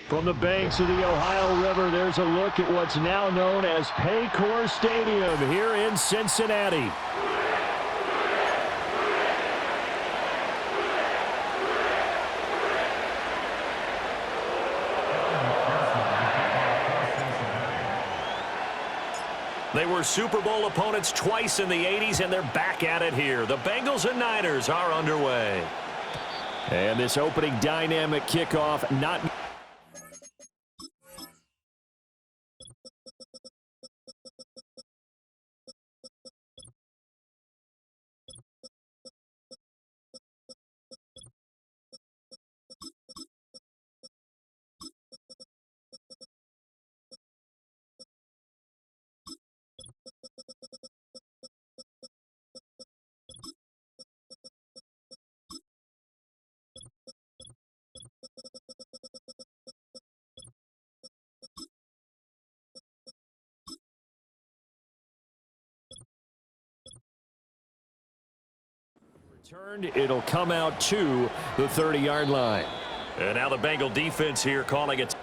From the banks of the Ohio River, there's a look at what's now known as Paycor Stadium here in Cincinnati. They were Super Bowl opponents twice in the 80s, and they're back at it here. The Bengals and Niners are underway. And this opening dynamic kickoff not... Turned, it'll come out to the 30-yard line. And now the Bengal defense here calling it.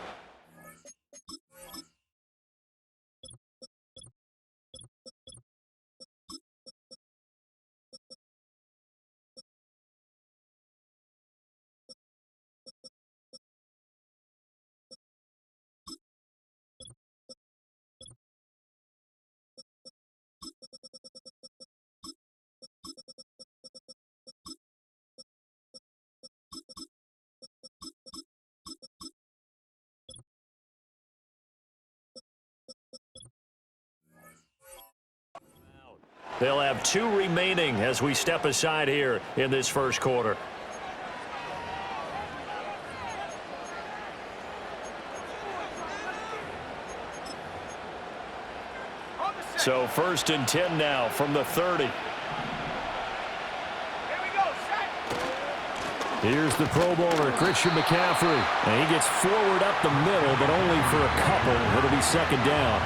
They'll have 2 remaining as we step aside here in this first quarter. So 1st and 10 now from the 30. Here's the Pro Bowler, Christian McCaffrey. And he gets forward up the middle, but only for a couple. It'll be 2nd down.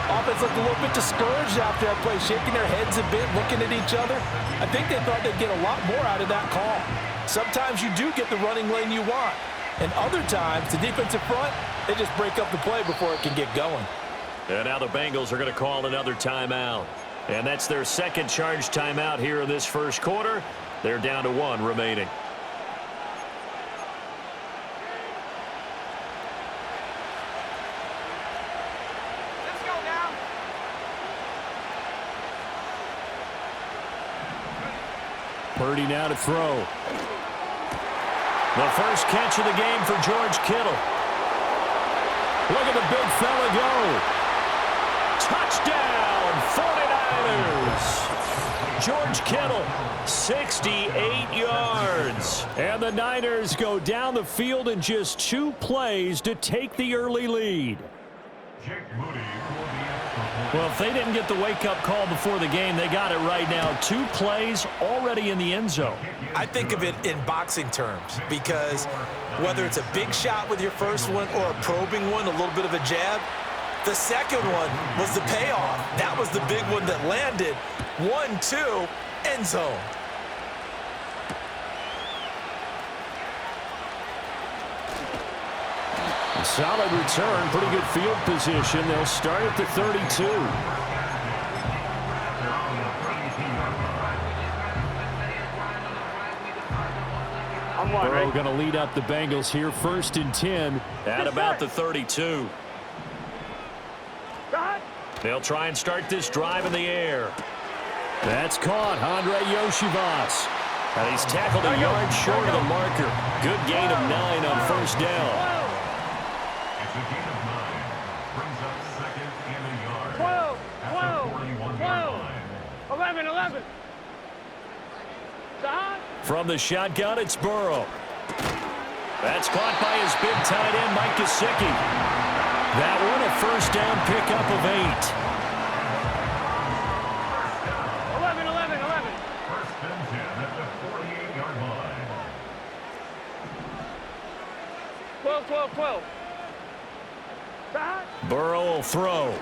Offense looked a little bit discouraged out there, play, shaking their heads a bit, looking at each other. I think they thought they'd get a lot more out of that call. Sometimes you do get the running lane you want. And other times, the defensive front, they just break up the play before it can get going. And now the Bengals are going to call another timeout. And that's their 2nd charge timeout here in this first quarter. They're down to 1 remaining. Purdy now to throw. The first catch of the game for George Kittle. Look at the big fella go. Touchdown, 49ers. George Kittle, 68 yards. And the Niners go down the field in just 2 plays to take the early lead. Well, if they didn't get the wake-up call before the game, they got it right now. 2 plays already in the end zone. I think of it in boxing terms because whether it's a big shot with your first one or a probing one, a little bit of a jab, the second one was the payoff. That was the big one that landed. 1-2, end zone. Solid return, pretty good field position. They'll start at the 32. Burrow going to lead up the Bengals here, 1st and 10 at about the 32. They'll try and start this drive in the air. That's caught, Andre Yoshivas. And he's tackled a yard short of the marker. Good gain of 9 on 1st down. 11. From the shotgun, it's Burrow. That's caught by his big tight end, Mike Gesicki. That one a 1st down pickup of 8. 11. 1st and 10 at the 48-yard line. 12. Burrow will throw.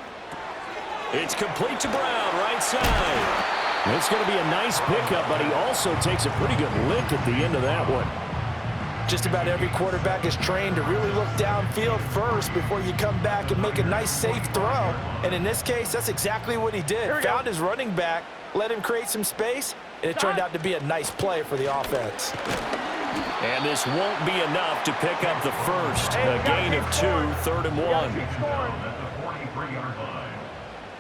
It's complete to Brown, right side. It's going to be a nice pickup, but he also takes a pretty good lick at the end of that one. just about every quarterback is trained to really look downfield first before you come back and make a nice, safe throw. And in this case, that's exactly what he did. Found his running back, let him create some space, and it turned out to be a nice play for the offense. And this won't be enough to pick up the first. A gain of 2, 3rd and 1. At the 43-yard line.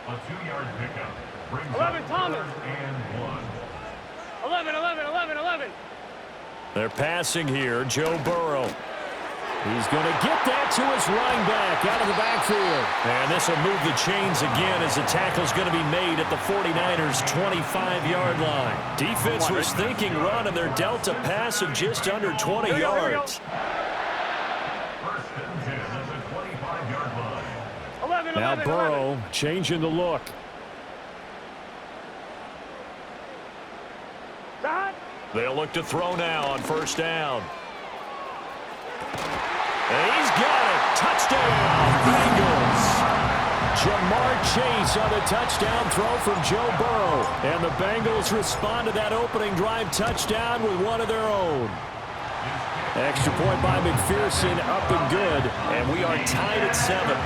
A 2-yard pickup brings 11, up Thomas. 3rd and 1. 11, 11, 11, 11. They're passing here. Joe Burrow. He's going to get that to his running back out of the backfield. And this will move the chains again as the tackle's going to be made at the 49ers' 25-yard line. Defense was thinking run, and they're dealt a pass of just under 20 yards. First and 10 at the 25-yard line. 11, Now 11, Burrow changing the look. They'll look to throw now on first down. And he's got it. Touchdown, Bengals. Jamar Chase on the touchdown throw from Joe Burrow. And the Bengals respond to that opening drive touchdown with one of their own. Extra point by McPherson, up and good. And we are tied at 7.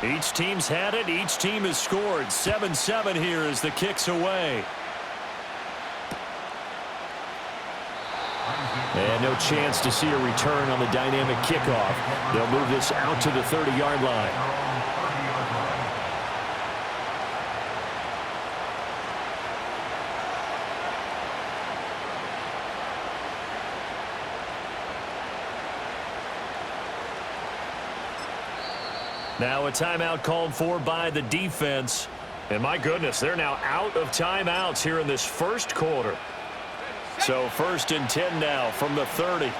Each team's had it. Each team has scored. 7-7 here as the kick's away. And no chance to see a return on the dynamic kickoff. They'll move this out to the 30-yard line. Now a timeout called for by the defense. And my goodness, they're now out of timeouts here in this first quarter. So 1st and 10 now from the 30.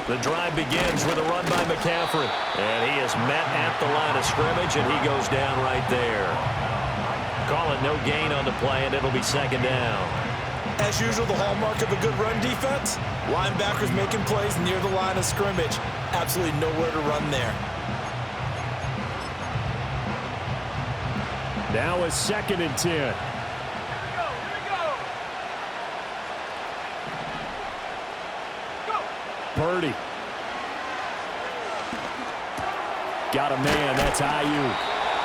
The drive begins with a run by McCaffrey. And he is met at the line of scrimmage, and he goes down right there. Call it no gain on the play, and it'll be 2nd down. As usual, the hallmark of a good run defense, linebackers making plays near the line of scrimmage. Absolutely nowhere to run there. Now a 2nd and 10. Here we go. Purdy. Got a man. That's Ayuk.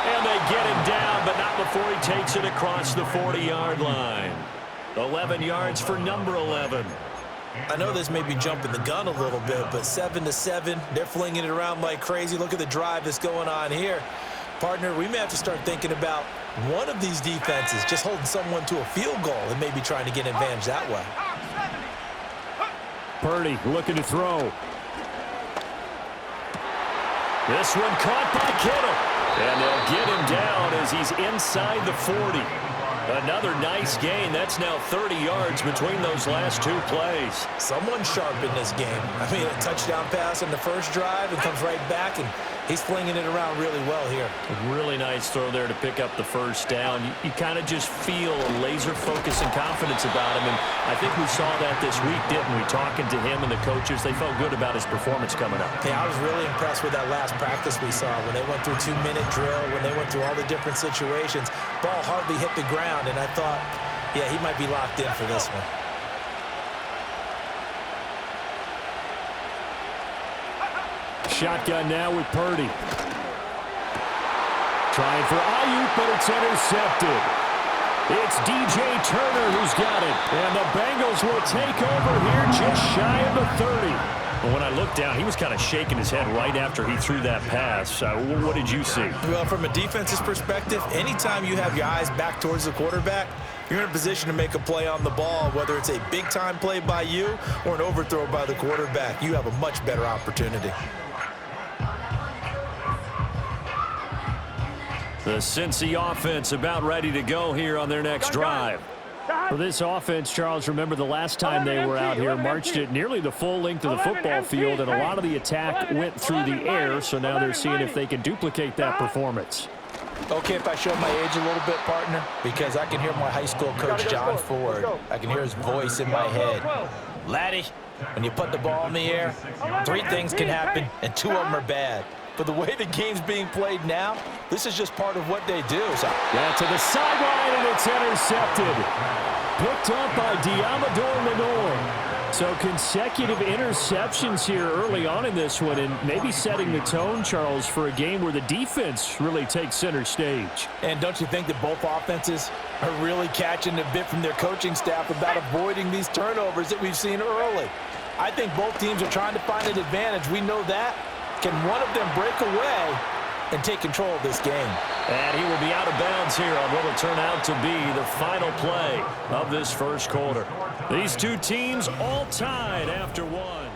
And they get him down, but not before he takes it across the 40-yard line. 11 yards for number 11. I know this may be jumping the gun a little bit, but 7-7, they're flinging it around like crazy. Look at the drive that's going on here. Partner, we may have to start thinking about one of these defenses just holding someone to a field goal and maybe trying to get an advantage that way. Purdy looking to throw. This one caught by Kittle. And they'll get him down as he's inside the 40. Another nice gain. That's now 30 yards between those last 2 plays. Someone sharp in this game. I mean, a touchdown pass in the first drive and comes right back, and he's flinging it around really well here. A really nice throw there to pick up the first down. You kind of just feel a laser focus and confidence about him, and I think we saw that this week, didn't we? Talking to him and the coaches, they felt good about his performance coming up. Hey, I was really impressed with that last practice we saw when they went through 2-minute drill, when they went through all the different situations. Ball hardly hit the ground, and I thought, yeah, he might be locked in for this one. Shotgun now with Purdy. Trying for Ayuk, but it's intercepted. It's DJ Turner who's got it. And the Bengals will take over here just shy of the 30. But when I looked down, he was kind of shaking his head right after he threw that pass. What did you see? Well, from a defense's perspective, anytime you have your eyes back towards the quarterback, you're in a position to make a play on the ball, whether it's a big-time play by you or an overthrow by the quarterback. You have a much better opportunity. The Cincy offense about ready to go here on their next drive. For this offense, Charles, remember the last time they were out here, marched it nearly the full length of the football field, and a lot of the attack went through the air, so now they're seeing if they can duplicate that performance. Okay, if I show my age a little bit, partner, because I can hear my high school coach, John Ford. I can hear his voice in my head. Laddie, when you put the ball in the air, 3 things can happen, and 2 of them are bad. but the way the game's being played now, this is just part of what they do. So. Yeah, to the sideline, and it's intercepted. Picked up by Diamador Lenore. So consecutive interceptions here early on in this one, and maybe setting the tone, Charles, for a game where the defense really takes center stage. And don't you think that both offenses are really catching a bit from their coaching staff about avoiding these turnovers that we've seen early? I think both teams are trying to find an advantage. We know that. Can one of them break away and take control of this game? And he will be out of bounds here on what will turn out to be the final play of this first quarter. These two teams all tied after one.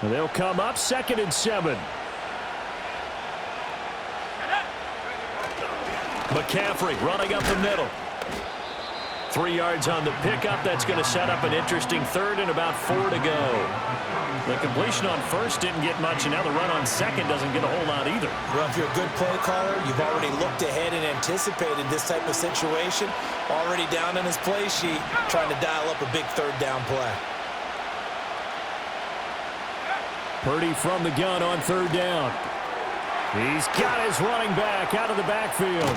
And they'll come up 2nd and 7. McCaffrey running up the middle. 3 yards on the pickup. That's going to set up an interesting third and about 4 to go. The completion on first didn't get much, and now the run on second doesn't get a whole lot either. Well, if you're a good play caller, you've already looked ahead and anticipated this type of situation. Already down in his play sheet, trying to dial up a big third down play. Purdy from the gun on 3rd down. He's got his running back out of the backfield.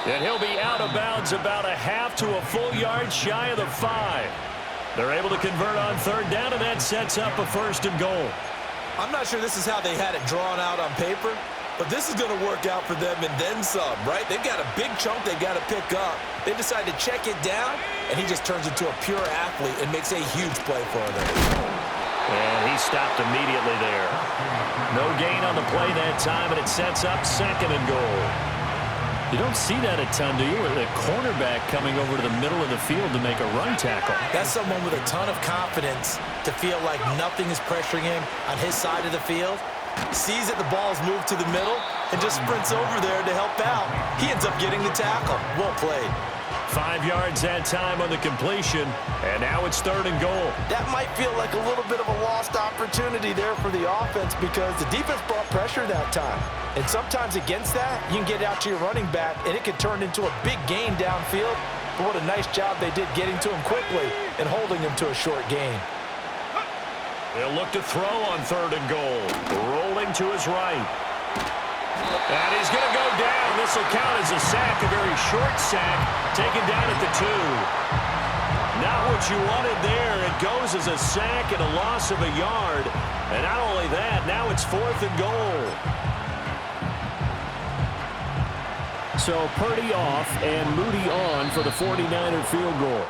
And he'll be out of bounds about a half to a full yard shy of the 5. They're able to convert on 3rd down, and that sets up a 1st and goal. I'm not sure this is how they had it drawn out on paper, but this is going to work out for them and then some, right? They've got a big chunk they've got to pick up. They decide to check it down, and he just turns into a pure athlete and makes a huge play for them. And he stopped immediately there. No gain on the play that time, and it sets up 2nd and goal. You don't see that a ton, do you? A cornerback coming over to the middle of the field to make a run tackle. That's someone with a ton of confidence to feel like nothing is pressuring him on his side of the field. Sees that the ball's moved to the middle and just sprints over there to help out. He ends up getting the tackle. Well played. 5 yards that time on the completion, and now it's 3rd and goal. That might feel like a little bit of a lost opportunity there for the offense because the defense brought pressure that time. And sometimes against that, you can get out to your running back, and it can turn into a big gain downfield. But what a nice job they did getting to him quickly and holding him to a short gain. They'll look to throw on 3rd and goal. Rolling to his right. And he's going to go down. This will count as a sack, a very short sack, taken down at the 2. Not what you wanted there. It goes as a sack and a loss of a yard. And not only that, now it's 4th and goal. So Purdy off and Moody on for the 49er field goal.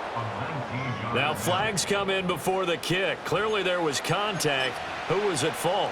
Now flags come in before the kick. Clearly there was contact. Who was at fault?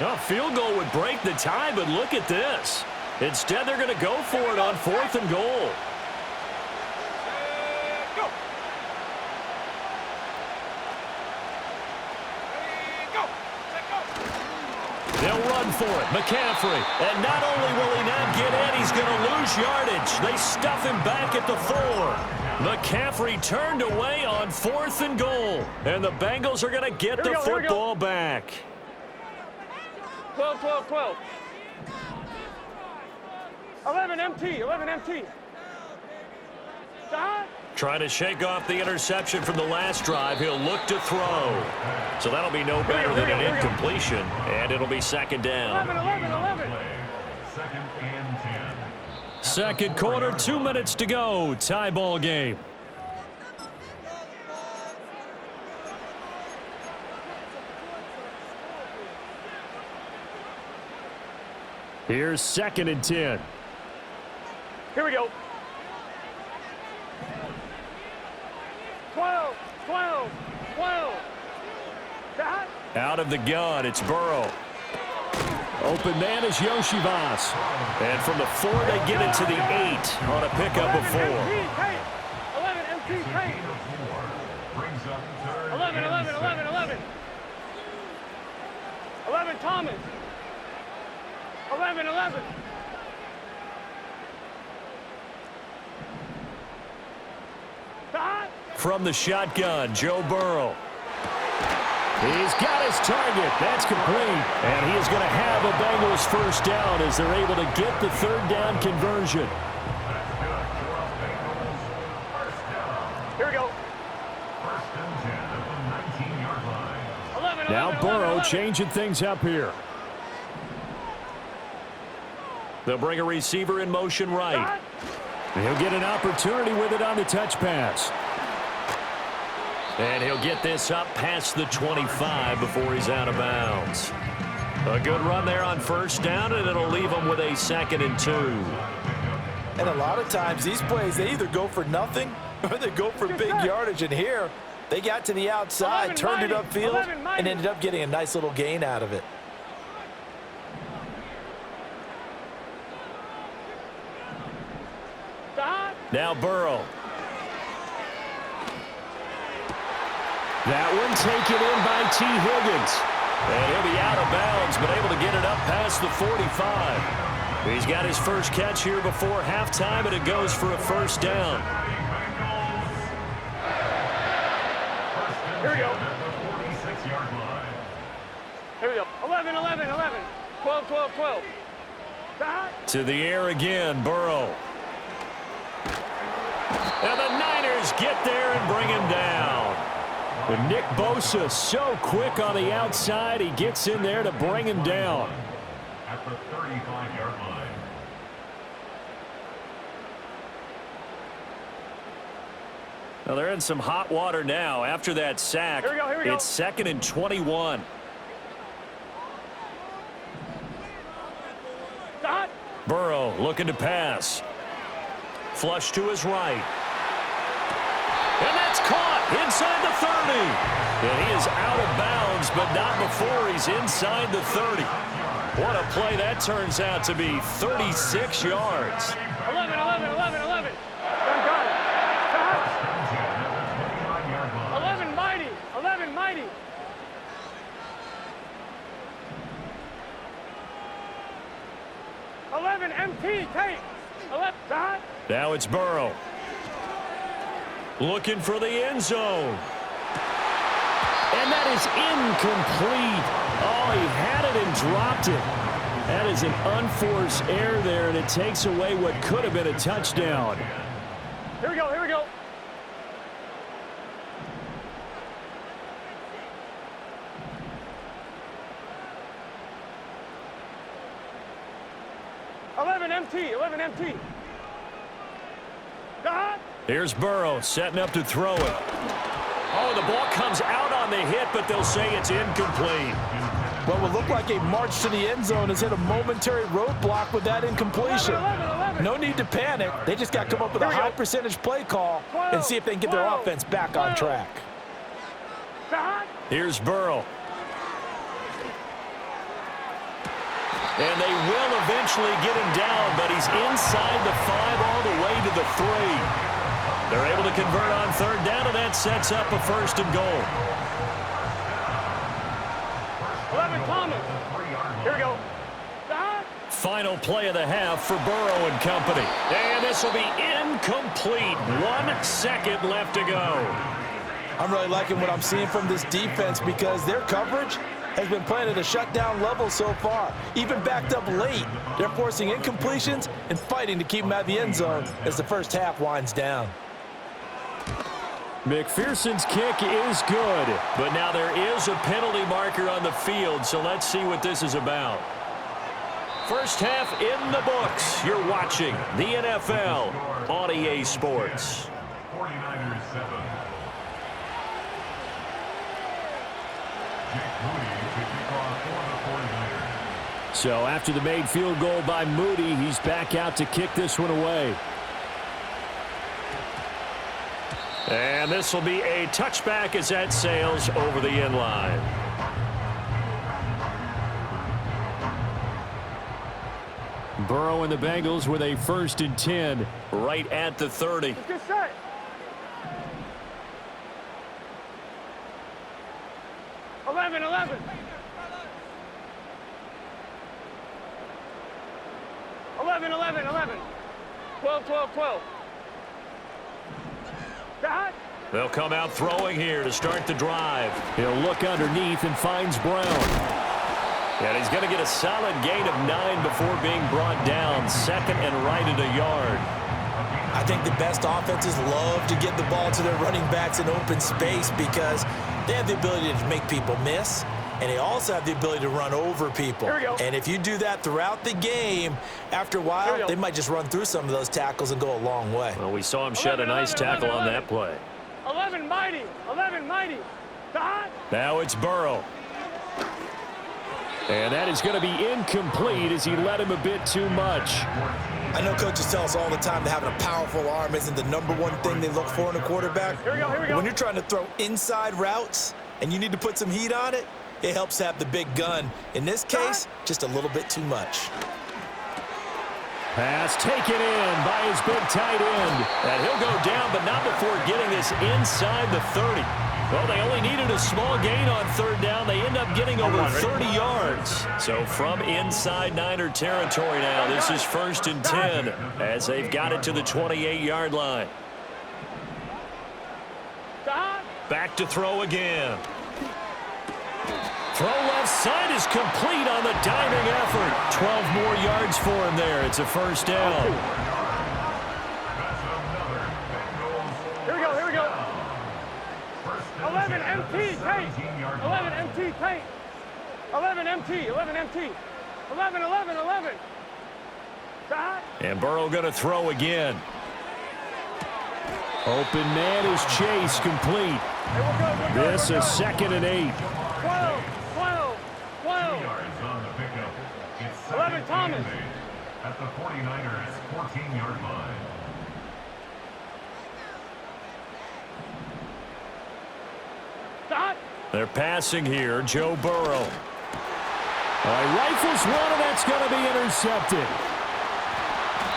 A field goal would break the tie, but look at this. Instead, they're going to go for it on 4th and goal. They'll run for it. McCaffrey. And not only will he not get in, he's going to lose yardage. They stuff him back at the 4. McCaffrey turned away on 4th and goal. And the Bengals are going to get the football back. 12, 12, 12. 11 MT, 11 MT. Stop. Trying to shake off the interception from the last drive. He'll look to throw. So that'll be no better than an incompletion. And it'll be 2nd down. 11, 11, 11. 2nd and 10. Second quarter, 2 minutes to go. Tie ball game. Here's 2nd and 10. Here we go. 12, 12, 12. Stop. Out of the gun, it's Burrow. Open man is Yoshivas. And from the 4, they get it to the 8 on a pickup of 4. 11 MT Payne. 11, 11, 11, 11. 11 Thomas. 11, 11. from the shotgun, Joe Burrow. He's got his target. That's complete. And he is going to have a Bengals first down as they're able to get the third down conversion. Here we go. First and 10 at the 19-yard line. 11, Now 11, Burrow 11. changing things up here. They'll bring a receiver in motion right. He'll get an opportunity with it on the touch pass. And he'll get this up past the 25 before he's out of bounds. A good run there on first down, and it'll leave him with a 2nd and 2. And a lot of times these plays, they either go for nothing or they go for big yardage. And here, they got to the outside, turned it upfield, and ended up getting a nice little gain out of it. Now Burrow. That one taken in by T. Higgins. And he'll be out of bounds, but able to get it up past the 45. He's got his first catch here before halftime, and it goes for a first down. Here we go. Here we go. 11, 11, 11. 12, 12, 12. To the air again, Burrow. And the Niners get there and bring him down. But Nick Bosa so quick on the outside, he gets in there to bring him down. At the 35-yard line. Now they're in some hot water now after that sack. Here we go. It's 2nd and 21. Burrow looking to pass. Flush to his right. And that's caught inside the 30. And he is out of bounds, but not before he's inside the 30. What a play that turns out to be. 36 yards. 11, 11, 11, 11. Got it. 11 mighty. 11 mighty. MT, take. 11, dot. Now it's Burrow. Looking for the end zone. And that is incomplete. Oh, he had it and dropped it. That is an unforced error there, and it takes away what could have been a touchdown. Here we go, here we go. Eleven MT. Dot. Here's Burrow setting up to throw it. Oh, the ball comes out on the hit, but they'll say it's incomplete. What will look like a march to the end zone has hit a momentary roadblock with that incompletion. 11. No need to panic. They just got to come up with a high percentage play call and see if they can get their offense back on track. Dot. Here's Burrow. And they will eventually get him down, but he's inside the 5 all the way to the 3. They're able to convert on third down, and that sets up a 1st and goal. 11 Thomas. Here we go. Dot. Final play of the half for Burrow and company. And this will be incomplete. 1 second left to go. I'm really liking what I'm seeing from this defense because their coverage has been playing at a shutdown level so far. Even backed up late, they're forcing incompletions and fighting to keep them out of the end zone as the first half winds down. McPherson's kick is good, but now there is a penalty marker on the field, so let's see what this is about. First half in the books. You're watching the NFL on EA Sports. 49ers 7. So after the made field goal by Moody, he's back out to kick this one away. And this will be a touchback as that sails over the end line. Burrow and the Bengals with a 1st and 10 right at the 30. Get set. Eleven. 11. 12. Dot. They'll come out throwing here to start the drive. He'll look underneath and finds Brown. And he's going to get a solid gain of 9 before being brought down. Second and right at a yard. I think the best offenses love to get the ball to their running backs in open space because they have the ability to make people miss, and they also have the ability to run over people. And if you do that throughout the game, after a while, they might just run through some of those tackles and go a long way. Well, we saw him shed a nice tackle on that play. 11 mighty. 11 mighty. Now it's Burrow. And that is going to be incomplete as he led him a bit too much. I know coaches tell us all the time that having a powerful arm isn't the #1 thing they look for in a quarterback. Here we go. When you're trying to throw inside routes and you need to put some heat on it, it helps have the big gun. In this case, just a little bit too much. Pass taken in by his big tight end. And he'll go down, but not before getting this inside the 30. Well, they only needed a small gain on third down. They end up getting over 30 yards. So from inside Niner territory now, this is 1st and 10 as they've got it to the 28-yard line. Back to throw again. Throw left side is complete on the diving effort. 12 more yards for him there. It's a 1st down. Here we go. 11 MT paint. 11 MT paint. 11 MT. 11. And Burrow going to throw again. Open man is Chase, complete. This is 2nd and 8. 12. 11 Thomas. At the 49ers 14-yard line. They're passing here. Joe Burrow. Rifles one, and that's going to be intercepted.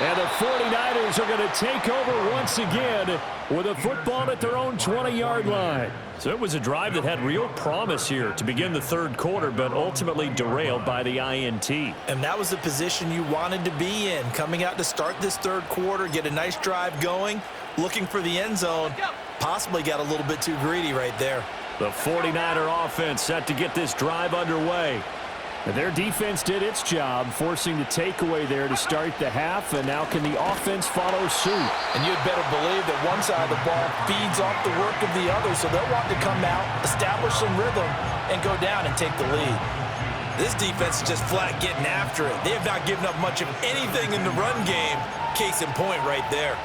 And the 49ers are going to take over once again with a football at their own 20-yard line. So it was a drive that had real promise here to begin the 3rd quarter, but ultimately derailed by the INT. And that was the position you wanted to be in, coming out to start this 3rd quarter, get a nice drive going, looking for the end zone. Possibly got a little bit too greedy right there. The 49er offense set to get this drive underway. Their defense did its job, forcing the takeaway there to start the half, and now can the offense follow suit? And you'd better believe that one side of the ball feeds off the work of the other, so they'll want to come out, establish some rhythm, and go down and take the lead. This defense is just flat getting after it. They have not given up much of anything in the run game. Case in point right there.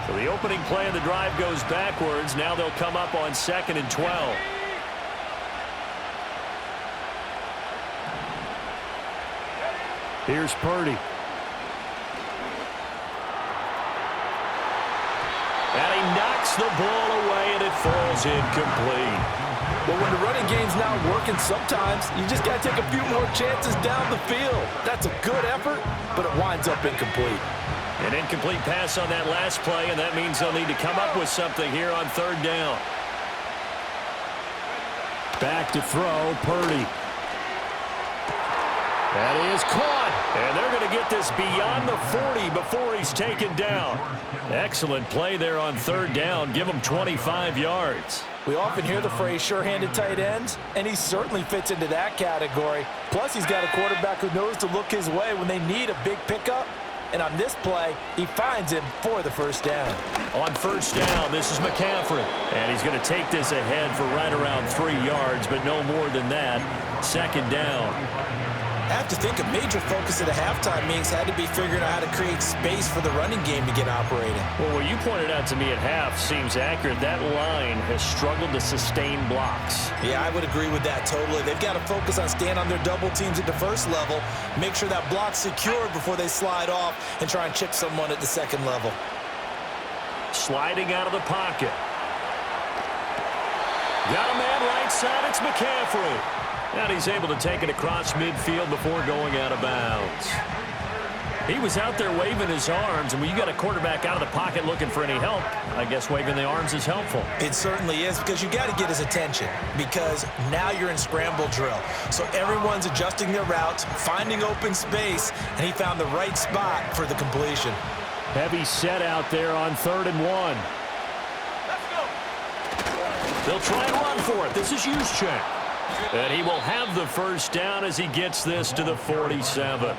So the opening play of the drive goes backwards. Now they'll come up on 2nd and 12. Here's Purdy. And he knocks the ball away, and it falls incomplete. Well, when the running game's not working, sometimes you just got to take a few more chances down the field. That's a good effort, but it winds up incomplete. An incomplete pass on that last play, and that means they'll need to come up with something here on 3rd down. Back to throw, Purdy. That is caught, and they're going to get this beyond the 40 before he's taken down. Excellent play there on 3rd down. Give him 25 yards. We often hear the phrase sure-handed tight ends, and he certainly fits into that category. Plus, he's got a quarterback who knows to look his way when they need a big pickup. And on this play, he finds him for the 1st down. On 1st down, this is McCaffrey. And he's going to take this ahead for right around 3 yards, but no more than that. 2nd down. I have to think a major focus at a halftime meetings had to be figuring out how to create space for the running game to get operating. Well, what you pointed out to me at half seems accurate. That line has struggled to sustain blocks. Yeah, I would agree with that totally. They've got to focus on staying on their double teams at the 1st level, make sure that block's secured before they slide off and try and chip someone at the 2nd level. Sliding out of the pocket. Got a man right side. It's McCaffrey. And he's able to take it across midfield before going out of bounds. He was out there waving his arms, and when you got a quarterback out of the pocket looking for any help, I guess waving the arms is helpful. It certainly is, because you got to get his attention, because now you're in scramble drill. So everyone's adjusting their routes, finding open space, and he found the right spot for the completion. Heavy set out there on 3rd and 1. They'll try and run for it. This is Juszczyk. And he will have the first down as he gets this to the 47.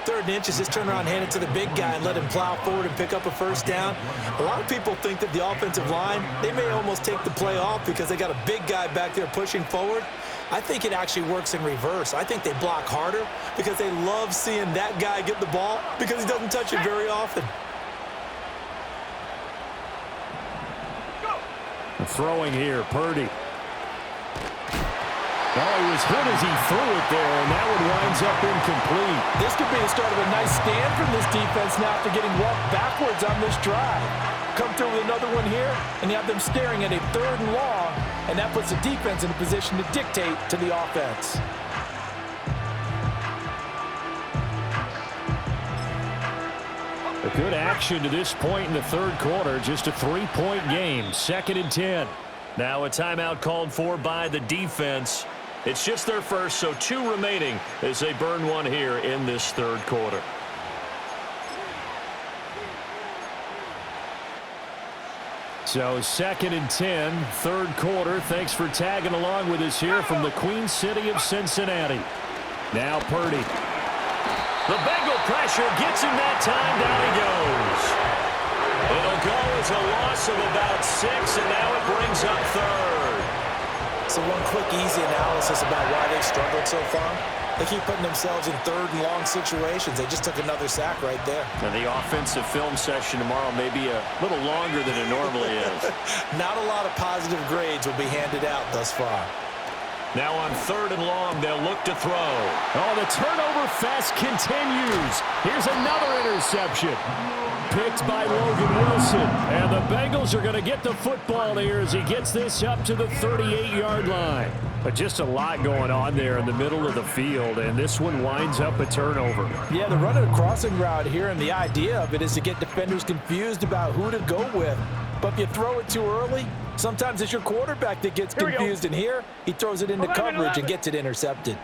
3rd and inches, just turn around, hand it to the big guy and let him plow forward and pick up a first down. A lot of people think that the offensive line, they may almost take the play off because they got a big guy back there pushing forward. I think it actually works in reverse. I think they block harder because they love seeing that guy get the ball because he doesn't touch it very often. Throwing here, Purdy. Oh, he was hit as he threw it there, and that one winds up incomplete. This could be the start of a nice stand from this defense now after getting walked backwards on this drive. Come through with another one here, and you have them staring at a 3rd and long, and that puts the defense in a position to dictate to the offense. A good action to this point in the 3rd quarter. Just a 3-point game. 2nd and 10. Now a timeout called for by the defense. It's just their first, so 2 remaining as they burn one here in this 3rd quarter. So 2nd and 10, 3rd quarter. Thanks for tagging along with us here from the Queen City of Cincinnati. Now Purdy. The Bengal pressure gets him that time. Down he goes. It'll go as a loss of about 6, and now it brings up 3rd. So one quick, easy analysis about why they've struggled so far. They keep putting themselves in 3rd and long situations. They just took another sack right there. And the offensive film session tomorrow may be a little longer than it normally is. Not a lot of positive grades will be handed out thus far. Now on 3rd and long, they'll look to throw. Oh, the turnover fest continues. Here's another interception. Picked by Logan Wilson. And the Bengals are going to get the football here as he gets this up to the 38-yard line. But just a lot going on there in the middle of the field, and this one winds up a turnover. Yeah, they're running a crossing route here, and the idea of it is to get defenders confused about who to go with. But if you throw it too early, sometimes it's your quarterback that gets confused, and here he throws it into coverage and gets it intercepted.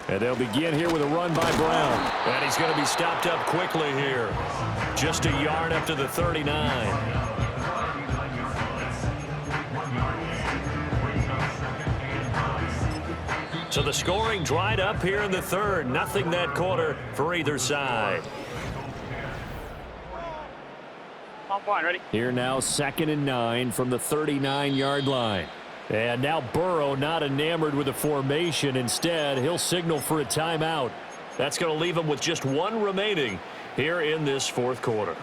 And they'll begin here with a run by Brown. And he's going to be stopped up quickly here. Just a yard up to the 39. So the scoring dried up here in the 3rd. Nothing that quarter for either side. On point, ready? Here now 2nd and 9 from the 39-yard line. And now Burrow not enamored with the formation. Instead, he'll signal for a timeout. That's going to leave him with just 1 remaining here in this 4th quarter.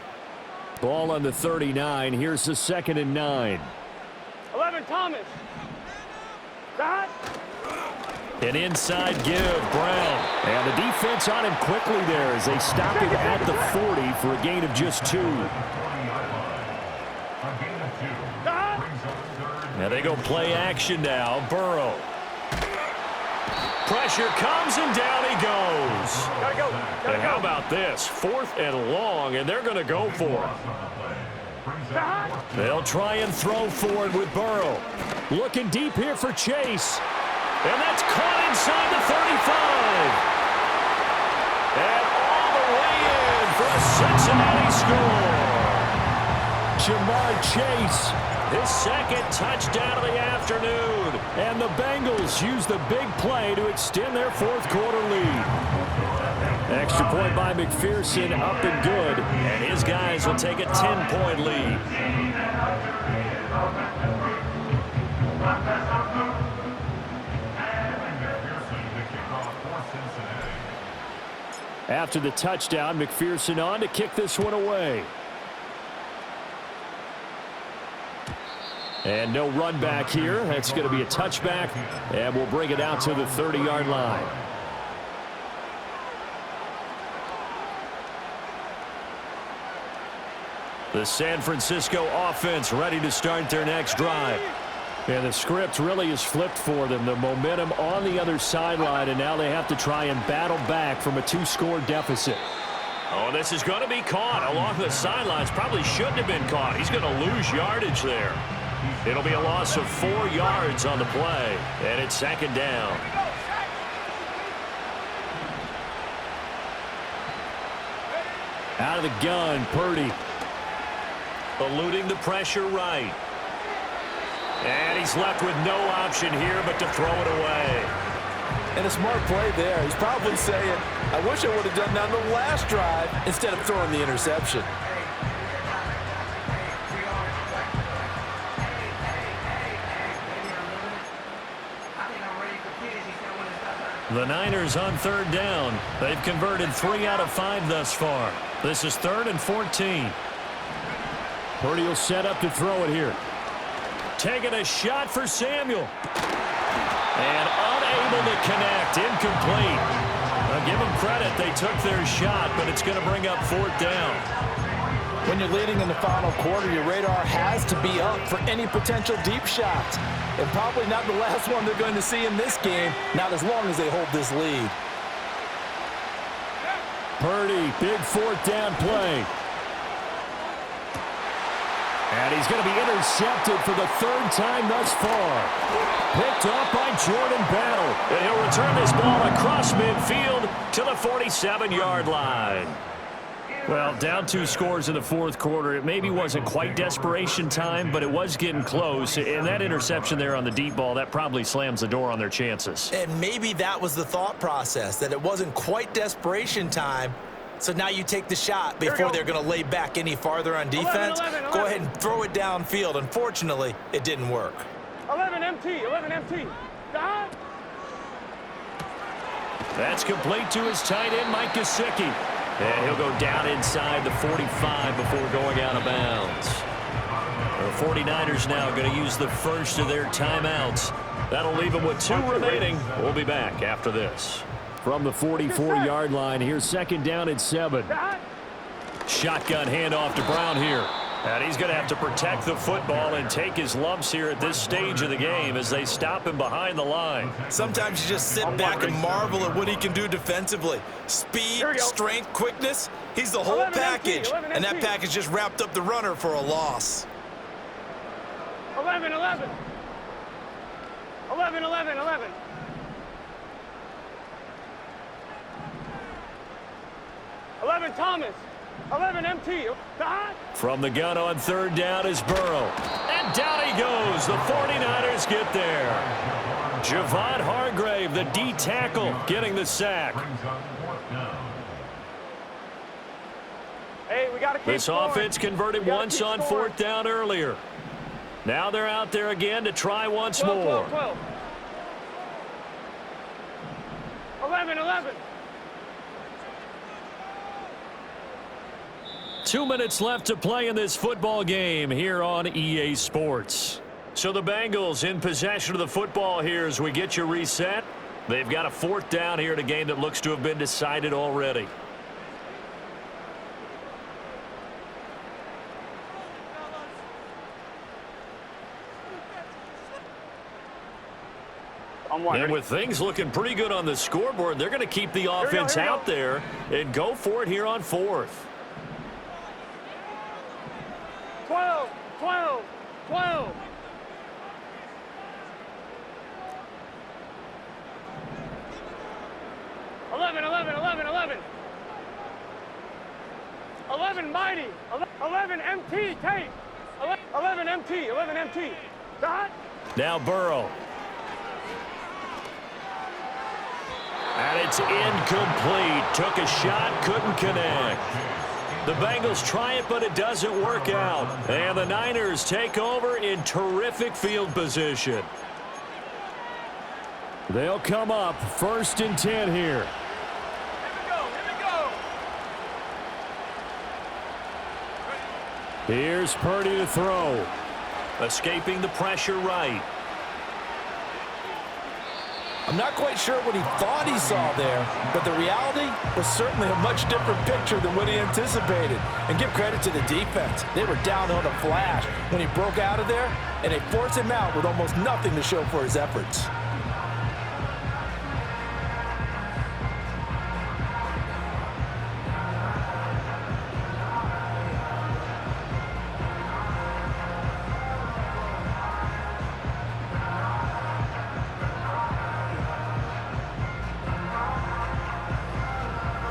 Ball on the 39. Here's the 2nd and 9. 11, Thomas. That. An inside give, Brown. And the defense on him quickly there as they stop him at the 40 for a gain of just 2. Now they go play action now. Burrow. Pressure comes and down he goes. Gotta go. And how about this? 4th and long, and they're going to go for it. They'll try and throw for it with Burrow. Looking deep here for Chase. And that's caught inside the 35. And all the way in for a Cincinnati score. Jamar Chase. His 2nd touchdown of the afternoon. And the Bengals use the big play to extend their 4th quarter lead. Extra point by McPherson, up and good. And his guys will take a 10-point lead. After the touchdown, McPherson on to kick this one away. And no run back here. That's going to be a touchback, and we'll bring it out to the 30-yard line. The San Francisco offense ready to start their next drive. And the script really is flipped for them. The momentum on the other sideline, and now they have to try and battle back from a 2-score deficit. Oh, this is going to be caught along the sidelines. Probably shouldn't have been caught. He's going to lose yardage there. It'll be a loss of 4 yards on the play, and it's 2nd down. Out of the gun, Purdy. Eluding the pressure right. And he's left with no option here but to throw it away. And a smart play there. He's probably saying, I wish I would have done that on the last drive instead of throwing the interception. The Niners on third down. They've converted 3 out of 5 thus far. This is 3rd and 14. Purdy will set up to throw it here. Taking a shot for Samuel. And unable to connect. Incomplete. I'll give them credit. They took their shot, but it's going to bring up 4th down. When you're leading in the final quarter, your radar has to be up for any potential deep shots. And probably not the last one they're going to see in this game, not as long as they hold this lead. Purdy, big 4th down play. And he's going to be intercepted for the 3rd time thus far. Picked up by Jordan Battle. And he'll return this ball across midfield to the 47-yard line. Well, down 2 scores in the 4th quarter. It maybe wasn't quite desperation time, but it was getting close. And that interception there on the deep ball, that probably slams the door on their chances. And maybe that was the thought process, that it wasn't quite desperation time. So now you take the shot before they're going to lay back any farther on defense. 11. Go ahead and throw it downfield. Unfortunately, it didn't work. 11 MT. Dot. That's complete to his tight end, Mike Gesicki. And he'll go down inside the 45 before going out of bounds. The 49ers now going to use the first of their timeouts. That'll leave them with 2 remaining. We'll be back after this. From the 44-yard line, here's 2nd down and 7. Shotgun handoff to Brown here. And he's going to have to protect the football and take his lumps here at this stage of the game as they stop him behind the line. Sometimes you just sit back and marvel at what he can do defensively. Speed, strength, quickness. He's the whole package. And that package just wrapped up the runner for a loss. 11. 11 Thomas. 11 MT. Dot. From the gun on 3rd down is Burrow. And down he goes. The 49ers get there. Javon Hargrave, the D tackle, getting the sack. Hey, we got to keep This scoring. offense converted once on 4th down earlier. Now they're out there again to try once 12, more. 12. 11. 2 minutes left to play in this football game here on EA Sports. So the Bengals in possession of the football here as we get you reset. They've got a 4th down here in a game that looks to have been decided already. And with things looking pretty good on the scoreboard, they're going to keep the offense out there and go for it here on 4th. 12. 11 mighty. 11 MT tape. 11 MT. Dot. Now Burrow. And it's incomplete. Took a shot, couldn't connect. The Bengals try it, but it doesn't work out. And the Niners take over in terrific field position. They'll come up 1st and 10 here. Here we go. Here's Purdy to throw. Escaping the pressure right. I'm not quite sure what he thought he saw there, but the reality was certainly a much different picture than what he anticipated. And give credit to the defense. They were down on a flash when he broke out of there, and they forced him out with almost nothing to show for his efforts.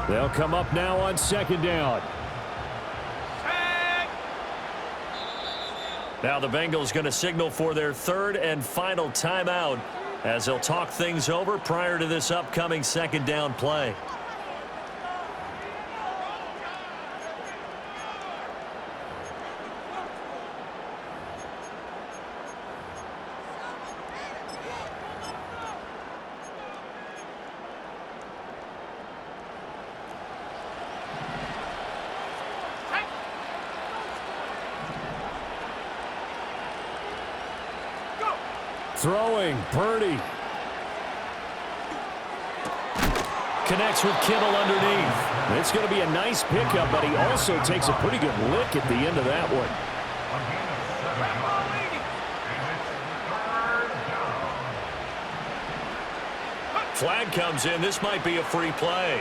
They'll come up now on 2nd down. Now the Bengals going to signal for their third and final timeout as they'll talk things over prior to this upcoming second down play. Throwing, Purdy. Connects with Kittle underneath. It's going to be a nice pickup, but he also takes a pretty good lick at the end of that one. Flag comes in. This might be a free play.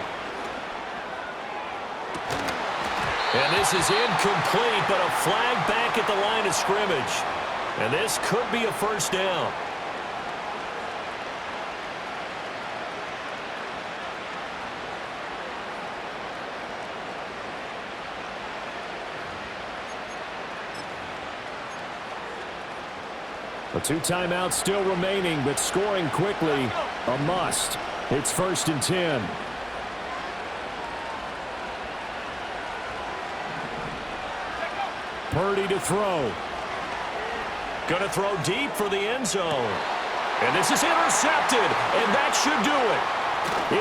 And this is incomplete, but a flag back at the line of scrimmage. And this could be a first down. The 2 timeouts still remaining, but scoring quickly, a must. It's 1st and 10. Purdy to throw. Going to throw deep for the end zone. And this is intercepted, and that should do it.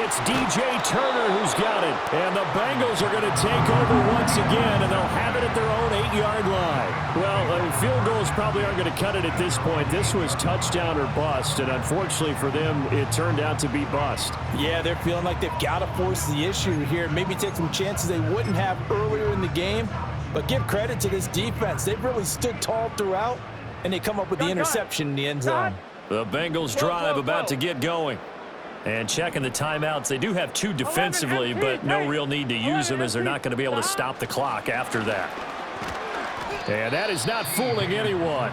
It's DJ Turner who's got it. And the Bengals are going to take over once again, and they'll have it at their own 8-yard line. Well, field goals probably aren't going to cut it at this point. This was touchdown or bust, and unfortunately for them, it turned out to be bust. Yeah, they're feeling like they've got to force the issue here. Maybe take some chances they wouldn't have earlier in the game. But give credit to this defense. They've really stood tall throughout, and they come up with the interception in the end zone. The Bengals drive about to get going. And checking the timeouts, they do have 2 defensively, but no real need to use them as they're not going to be able to stop the clock after that. And that is not fooling anyone.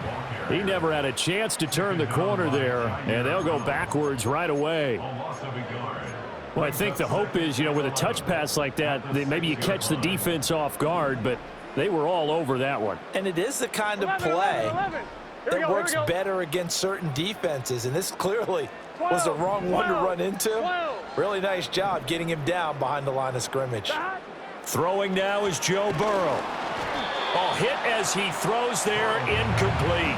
He never had a chance to turn the corner there, and they'll go backwards right away. Well, I think the hope is, with a touch pass like that, maybe you catch the defense off guard, but they were all over that one. And it is the kind of play that works better against certain defenses, and this clearly was the wrong one to run into. Really nice job getting him down behind the line of scrimmage. Throwing now is Joe Burrow. Oh, hit as he throws there, incomplete.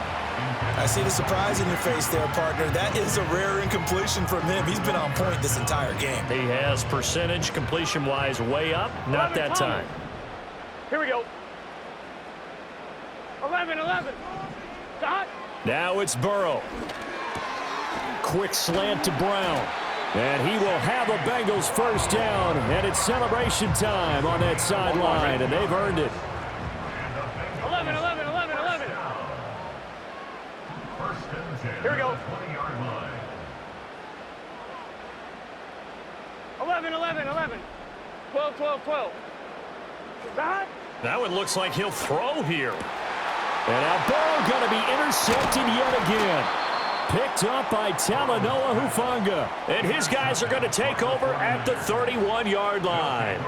I see the surprise in your face there, partner. That is a rare incompletion from him. He's been on point this entire game. He has percentage completion-wise way up. Not that time. Here we go. 11. Dot. Now it's Burrow. Quick slant to Brown. And he will have a Bengals first down. And it's celebration time on that sideline, and they've earned it. 11. Here we go. 11. 12. Dot. Now it looks like he'll throw here. And now Burrow going to be intercepted yet again. Picked up by Talanoa Hufanga. And his guys are going to take over at the 31-yard line.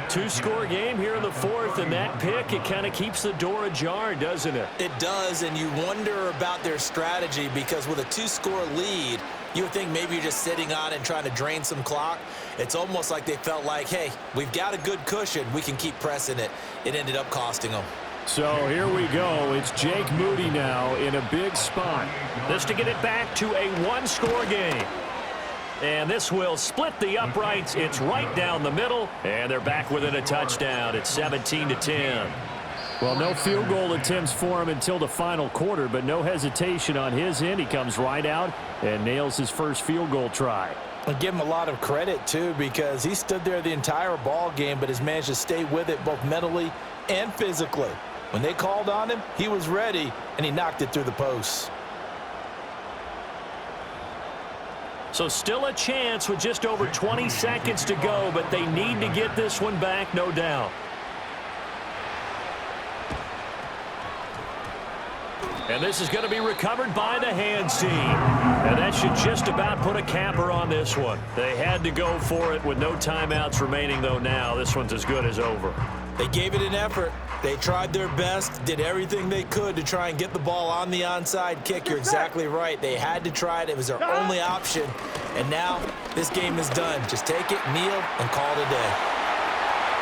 2-score game here in the 4th, and that pick, it kind of keeps the door ajar, doesn't it? It does, and you wonder about their strategy because with a 2-score lead, you would think maybe you're just sitting on it and trying to drain some clock. It's almost like they felt like, hey, we've got a good cushion. We can keep pressing it. It ended up costing them. So here we go. It's Jake Moody now in a big spot. This to get it back to a 1-score game. And this will split the uprights. It's right down the middle, and they're back within a touchdown. It's 17-10. Well, no field goal attempts for him until the final quarter, but no hesitation on his end. He comes right out and nails his first field goal try. I give him a lot of credit, too, because he stood there the entire ball game, but has managed to stay with it both mentally and physically. When they called on him, he was ready, and he knocked it through the posts. So still a chance with just over 20 seconds to go, but they need to get this one back, no doubt. And this is going to be recovered by the hands team. And that should just about put a capper on this one. They had to go for it with no timeouts remaining, though, now. This one's as good as over. They gave it an effort. They tried their best, did everything they could to try and get the ball on the onside kick. You're exactly right. They had to try it. It was their only option. And now this game is done. Just take it, kneel, and call it a day.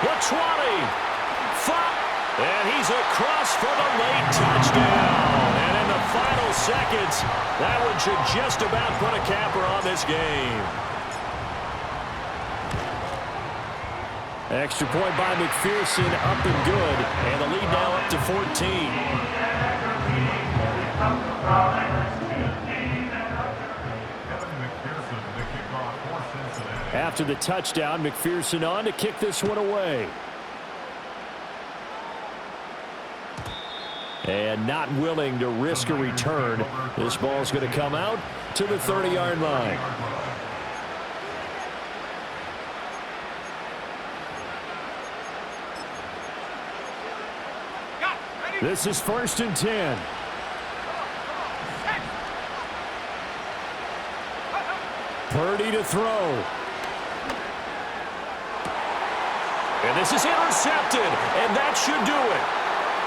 The 20. And he's across for the late touchdown. And in the final seconds, that one should just about put a capper on this game. Extra point by McPherson, up and good. And the lead now up to 14. After the touchdown, McPherson on to kick this one away. And not willing to risk a return. This ball's going to come out to the 30-yard line. This is 1st and 10. Purdy to throw. And this is intercepted, and that should do it.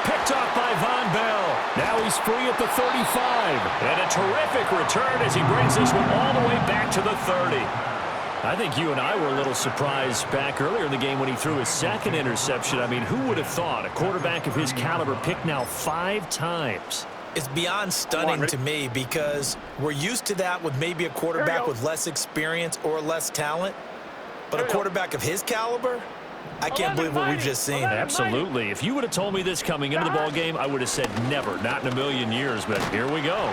Picked off by Von Bell. Now he's free at the 35. And a terrific return as he brings this one all the way back to the 30. I think you and I were a little surprised back earlier in the game when he threw his second interception. I mean, who would have thought a quarterback of his caliber picked now 5 times? It's beyond stunning to me because we're used to that with maybe a quarterback with less experience or less talent. But a quarterback of his caliber, I can't believe what we've just seen. Absolutely. If you would have told me this coming into the ball game, I would have said never, not in a million years. But here we go.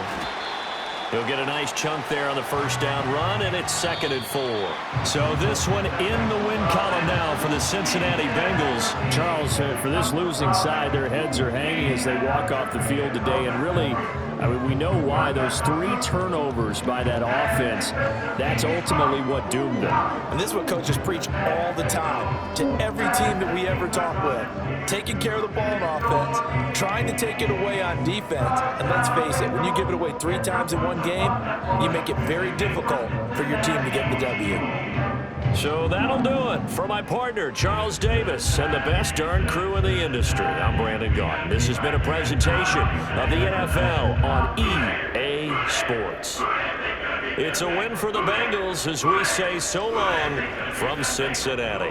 He'll get a nice chunk there on the first down run, and it's 2nd and 4. So this one in the win column now for the Cincinnati Bengals. Charles, for this losing side, their heads are hanging as they walk off the field today. And really, I mean, we know why. Those 3 turnovers by that offense, that's ultimately what doomed them. And this is what coaches preach all the time to every team that we ever talk with. Taking care of the ball on offense, trying to take it away on defense. And let's face it, when you give it away 3 times in one game, you make it very difficult for your team to get the W. So that'll do it for my partner, Charles Davis, and the best darn crew in the industry. I'm Brandon Gaudin. This has been a presentation of the NFL on EA Sports. It's a win for the Bengals as we say so long from Cincinnati.